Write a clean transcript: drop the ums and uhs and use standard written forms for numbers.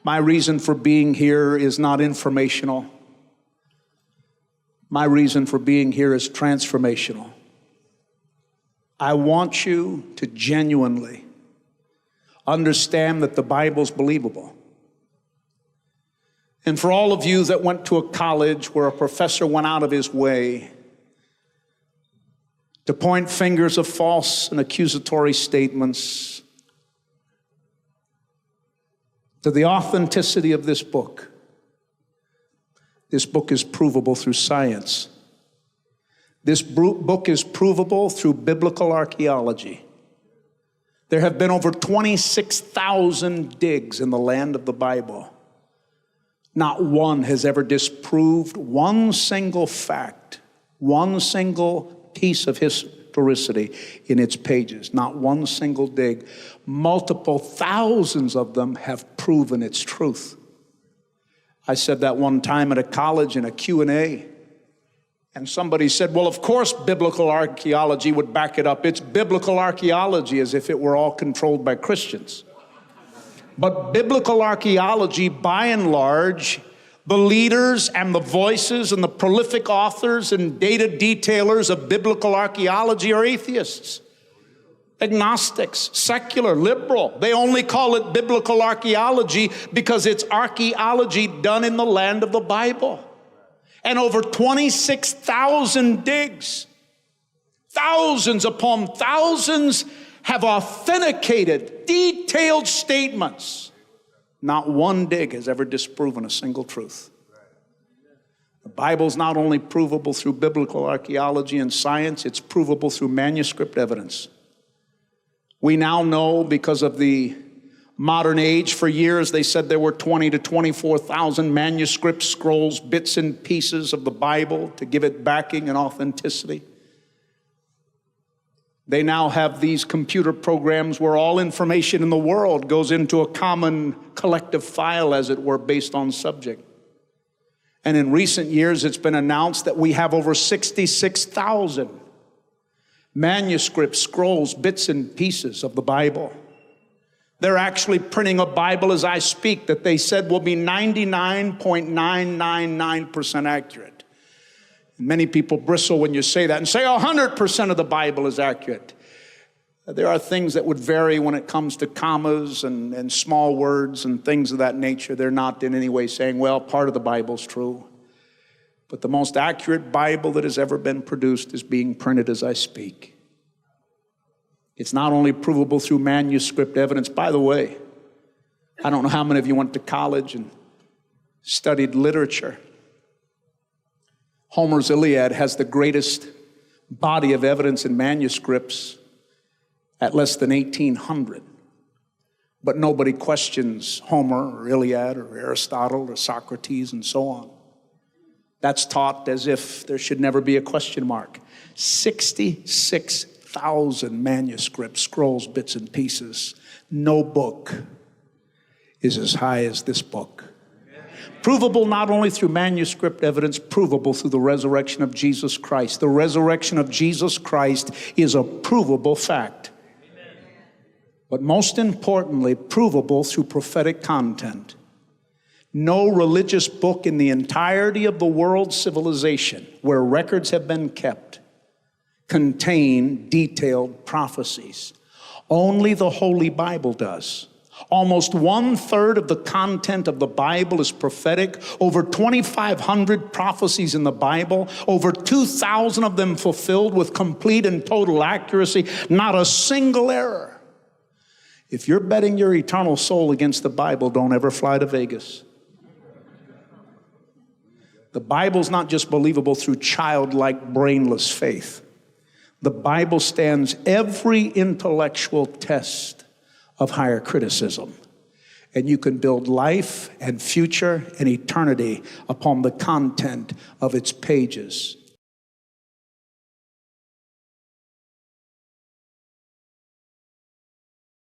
My reason for being here is not informational. My reason for being here is transformational. I want you to genuinely understand that the Bible's believable. And for all of you that went to a college where a professor went out of his way to point fingers of false and accusatory statements to the authenticity of this book is provable through science. This book is provable through biblical archeology. There have been over 26,000 digs in the land of the Bible. Not one has ever disproved one single fact, one single piece of historicity in its pages. Not one single dig. Multiple thousands of them have proven its truth. I said that one time at a college in a Q&A, and somebody said, well, of course biblical archaeology would back it up. It's biblical archaeology, as if it were all controlled by Christians. But biblical archaeology, by and large, the leaders and the voices and the prolific authors and data detailers of biblical archaeology are atheists, agnostics, secular, liberal. They only call it biblical archaeology because it's archaeology done in the land of the Bible. And over 26,000 digs, thousands upon thousands have authenticated, detailed statements. Not one dig has ever disproven a single truth. The Bible's not only provable through biblical archaeology and science, it's provable through manuscript evidence. We now know, because of the modern age, for years they said there were 20 to 24,000 manuscripts, scrolls, bits and pieces of the Bible to give it backing and authenticity. They now have these computer programs where all information in the world goes into a common collective file, as it were, based on subject. And in recent years, it's been announced that we have over 66,000 manuscripts, scrolls, bits and pieces of the Bible. They're actually printing a Bible as I speak that they said will be 99.999% accurate. Many people bristle when you say that and say 100% of the Bible is accurate. There are things that would vary when it comes to commas and small words and things of that nature. They're not in any way saying, well, part of the Bible's true. But the most accurate Bible that has ever been produced is being printed as I speak. It's not only provable through manuscript evidence. By the way, I don't know how many of you went to college and studied literature. Homer's Iliad has the greatest body of evidence in manuscripts at less than 1,800. But nobody questions Homer or Iliad or Aristotle or Socrates and so on. That's taught as if there should never be a question mark. 66,000 manuscripts, scrolls, bits and pieces. No book is as high as this book. Provable not only through manuscript evidence, provable through the resurrection of Jesus Christ. The resurrection of Jesus Christ is a provable fact. Amen. But most importantly, provable through prophetic content. No religious book in the entirety of the world's civilization where records have been kept contain detailed prophecies. Only the Holy Bible does. Almost 1/3 of the content of the Bible is prophetic. Over 2,500 prophecies in the Bible. Over 2,000 of them fulfilled with complete and total accuracy. Not a single error. If you're betting your eternal soul against the Bible, don't ever fly to Vegas. The Bible's not just believable through childlike, brainless faith. The Bible stands every intellectual test of higher criticism. And you can build life and future and eternity upon the content of its pages.